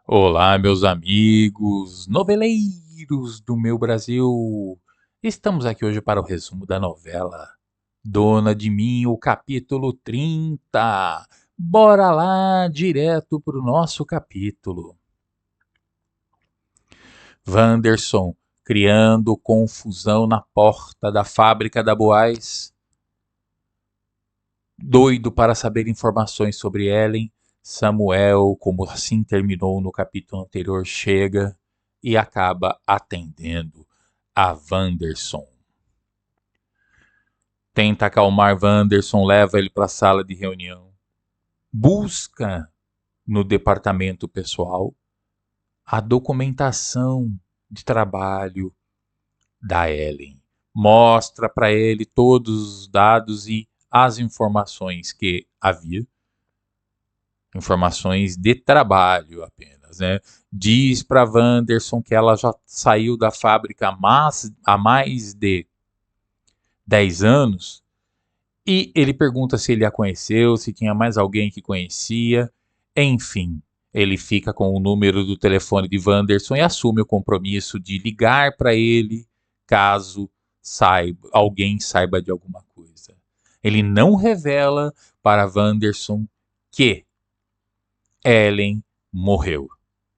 Olá, meus amigos, noveleiros do meu Brasil. Estamos aqui hoje para o resumo da novela Dona de Mim, o capítulo 30. Bora lá, direto para o nosso capítulo. Wanderson criando confusão na porta da fábrica da Boaz. Doido para saber informações sobre Ellen, Samuel, como assim terminou no capítulo anterior, chega e acaba atendendo a Wanderson. Tenta acalmar Wanderson, leva ele para a sala de reunião, busca no departamento pessoal a documentação de trabalho da Ellen. Mostra para ele todos os dados e as informações que havia. Informações de trabalho apenas, né? Diz para Wanderson que ela já saiu da fábrica há mais de 10 anos e ele pergunta se ele a conheceu, se tinha mais alguém que conhecia. Enfim, ele fica com o número do telefone de Wanderson e assume o compromisso de ligar para ele caso alguém saiba de alguma coisa. Ele não revela para Wanderson que Ellen morreu.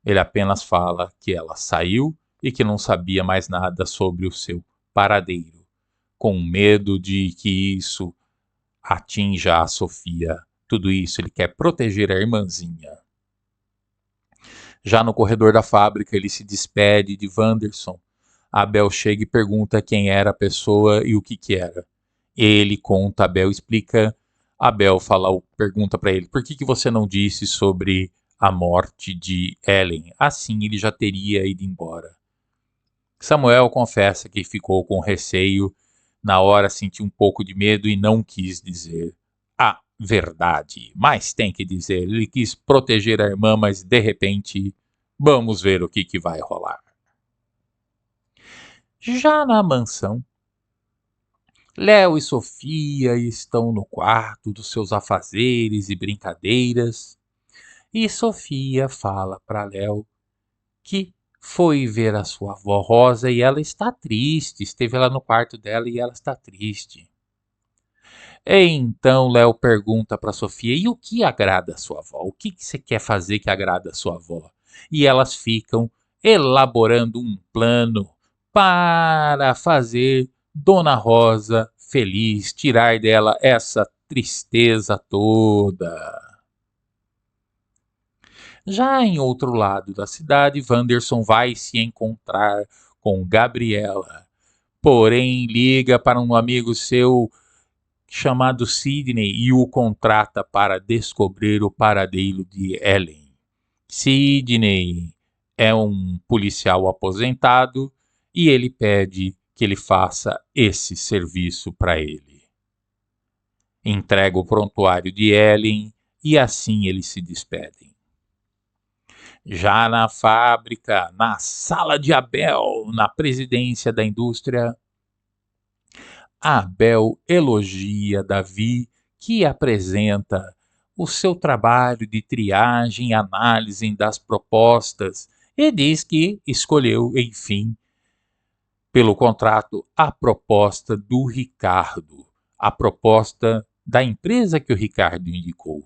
Ele apenas fala que ela saiu e que não sabia mais nada sobre o seu paradeiro, com medo de que isso atinja a Sofia. Tudo isso ele quer proteger a irmãzinha. Já no corredor da fábrica, ele se despede de Wanderson. Abel chega e pergunta quem era a pessoa e o que era. Ele conta, Abel explica. Abel pergunta para ele: por que você não disse sobre a morte de Ellen? Assim ele já teria ido embora. Samuel confessa que ficou com receio. Na hora sentiu um pouco de medo e não quis dizer a verdade. Mas tem que dizer, ele quis proteger a irmã, mas de repente, vamos ver o que vai rolar. Já na mansão, Léo e Sofia estão no quarto dos seus afazeres e brincadeiras. E Sofia fala para Léo que foi ver a sua avó Rosa e ela está triste. Esteve lá no quarto dela e ela está triste. Então Léo pergunta para Sofia: e o que agrada a sua avó? O que você quer fazer que agrada a sua avó? E elas ficam elaborando um plano para fazer Dona Rosa feliz, tirar dela essa tristeza toda. Já em outro lado da cidade, Wanderson vai se encontrar com Gabriela. Porém, liga para um amigo seu chamado Sidney e o contrata para descobrir o paradeiro de Ellen. Sidney é um policial aposentado e ele pede que ele faça esse serviço para ele. Entrega o prontuário de Ellen e assim eles se despedem. Já na fábrica, na sala de Abel, na presidência da indústria, Abel elogia Davi, que apresenta o seu trabalho de triagem e análise das propostas e diz que escolheu, enfim, pelo contrato, a proposta do Ricardo, a proposta da empresa que o Ricardo indicou.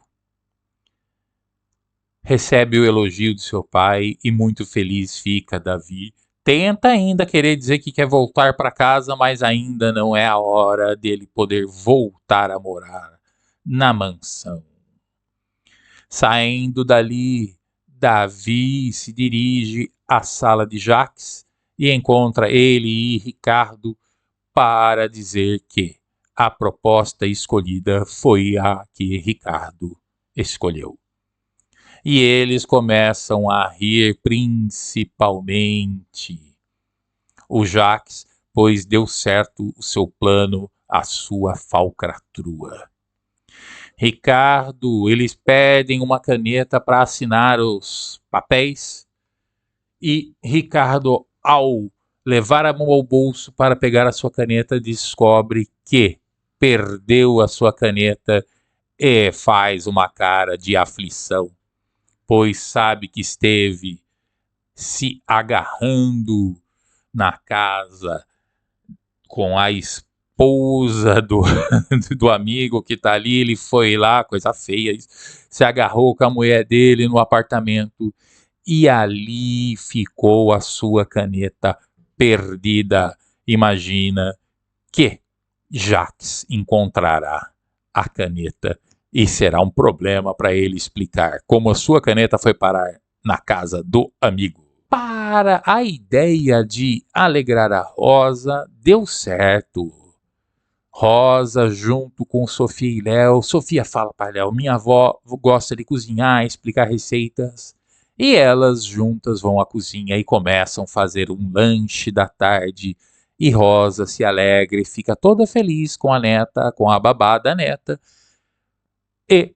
Recebe o elogio de seu pai e muito feliz fica Davi. Tenta ainda querer dizer que quer voltar para casa, mas ainda não é a hora dele poder voltar a morar na mansão. Saindo dali, Davi se dirige à sala de Jacques e encontra ele e Ricardo para dizer que a proposta escolhida foi a que Ricardo escolheu. E eles começam a rir, principalmente o Jacques, pois deu certo o seu plano, a sua falcatrua. Ricardo, eles pedem uma caneta para assinar os papéis e Ricardo, ao levar a mão ao bolso para pegar a sua caneta, descobre que perdeu a sua caneta e faz uma cara de aflição. pois sabe que esteve se agarrando na casa com a esposa do amigo que tá ali. Ele foi lá, coisa feia, se agarrou com a mulher dele no apartamento e ali ficou a sua caneta perdida. Imagina que Jacques encontrará a caneta e será um problema para ele explicar como a sua caneta foi parar na casa do amigo. Para a ideia de alegrar a Rosa, deu certo. Rosa, junto com Sofia e Léo. Sofia fala para Léo: minha avó gosta de cozinhar, explicar receitas. E elas juntas vão à cozinha e começam a fazer um lanche da tarde. E Rosa se alegra e fica toda feliz com a neta, com a babá da neta. E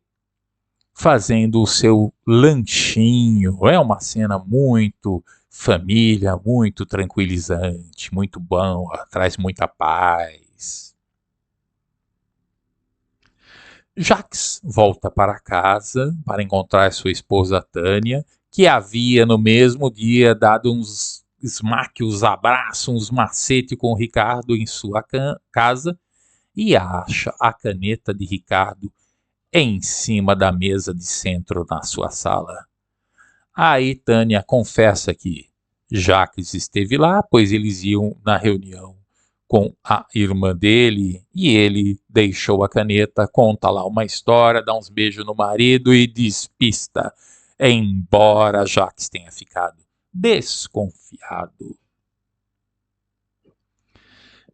fazendo o seu lanchinho. É uma cena muito família, muito tranquilizante, muito bom, traz muita paz. Jacques volta para casa para encontrar sua esposa Tânia, que havia no mesmo dia dado uns esmaque, uns abraços, uns macetes com o Ricardo em sua casa, e acha a caneta de Ricardo em cima da mesa de centro na sua sala. Aí Tânia confessa que Jacques esteve lá, pois eles iam na reunião com a irmã dele e ele deixou a caneta, conta lá uma história, dá uns beijos no marido e despista, embora Jacques tenha ficado desconfiado.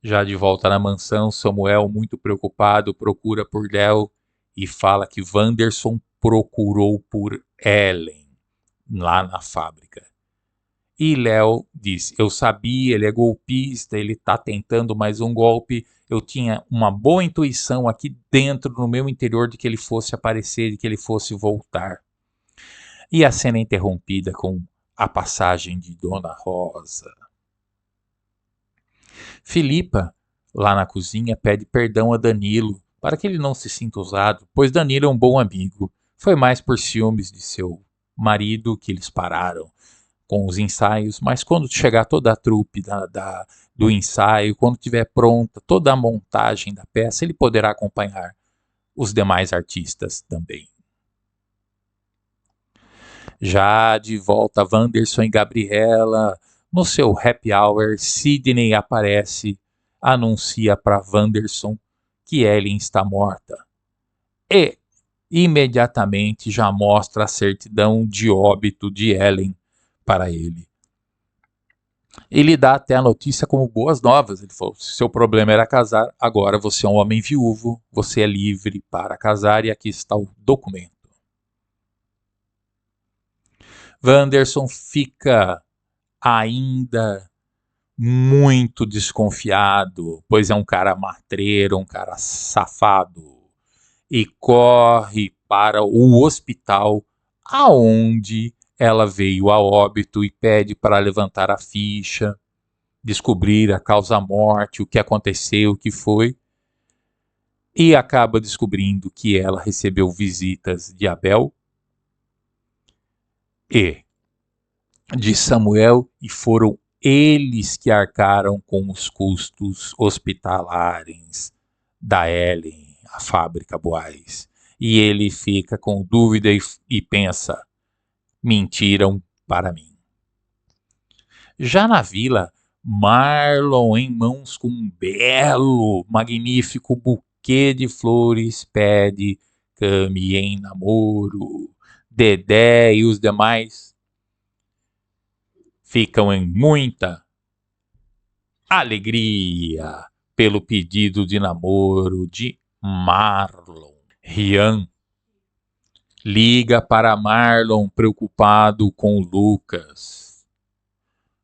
Já de volta na mansão, Samuel, muito preocupado, procura por Léo e fala que Wanderson procurou por Ellen lá na fábrica. E Léo diz: eu sabia, ele é golpista, ele está tentando mais um golpe. Eu tinha uma boa intuição aqui dentro, no meu interior, de que ele fosse aparecer, de que ele fosse voltar. E a cena é interrompida com a passagem de Dona Rosa. Filipa, lá na cozinha, pede perdão a Danilo para que ele não se sinta usado, pois Danilo é um bom amigo. Foi mais por ciúmes de seu marido que eles pararam com os ensaios, mas quando chegar toda a trupe do ensaio, quando estiver pronta toda a montagem da peça, ele poderá acompanhar os demais artistas também. Já de volta, Wanderson e Gabriela, no seu happy hour, Sidney aparece, anuncia para Wanderson que Ellen está morta. E imediatamente já mostra a certidão de óbito de Ellen para ele. Ele dá até a notícia como boas novas. Ele falou: se seu problema era casar, agora você é um homem viúvo, você é livre para casar e aqui está o documento. Wanderson fica ainda muito desconfiado, pois é um cara matreiro, um cara safado, e corre para o hospital aonde ela veio a óbito e pede para levantar a ficha, descobrir a causa-morte, o que aconteceu, o que foi, e acaba descobrindo que ela recebeu visitas de Abel e de Samuel e foram eles que arcaram com os custos hospitalares da Ellen, a fábrica Boaz. E ele fica com dúvida e pensa: mentiram para mim. Já na vila, Marlon, em mãos com um belo, magnífico buquê de flores, pede Cami em namoro. Dedé e os demais ficam em muita alegria pelo pedido de namoro de Marlon. Rian liga para Marlon preocupado com Lucas.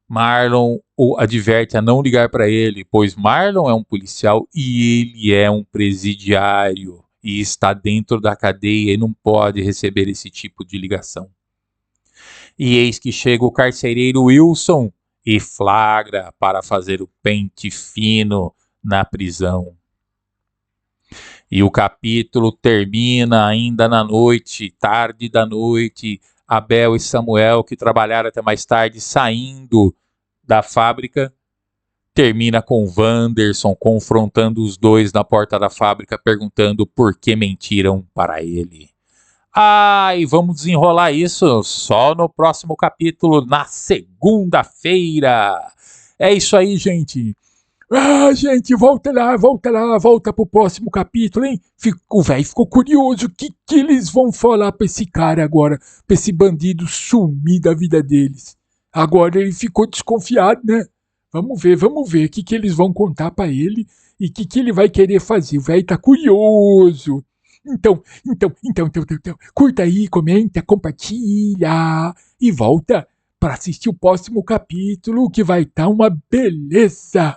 Marlon o adverte a não ligar para ele, pois Marlon é um policial e ele é um presidiário e está dentro da cadeia e não pode receber esse tipo de ligação. E eis que chega o carcereiro Wilson e flagra para fazer o pente fino na prisão. E o capítulo termina ainda na noite, tarde da noite, Abel e Samuel, que trabalharam até mais tarde, saindo da fábrica. Termina com Wanderson confrontando os dois na porta da fábrica, perguntando por que mentiram para ele. E vamos desenrolar isso só no próximo capítulo, na segunda-feira. É isso aí, gente. Gente, volta lá, volta pro próximo capítulo, hein? O velho ficou curioso, o que eles vão falar pra esse cara agora, pra esse bandido sumir da vida deles. Agora ele ficou desconfiado, né? Vamos ver o que eles vão contar pra ele e o que ele vai querer fazer. O velho tá curioso. Então, curta aí, comenta, compartilha e volta pra assistir o próximo capítulo que vai estar uma beleza.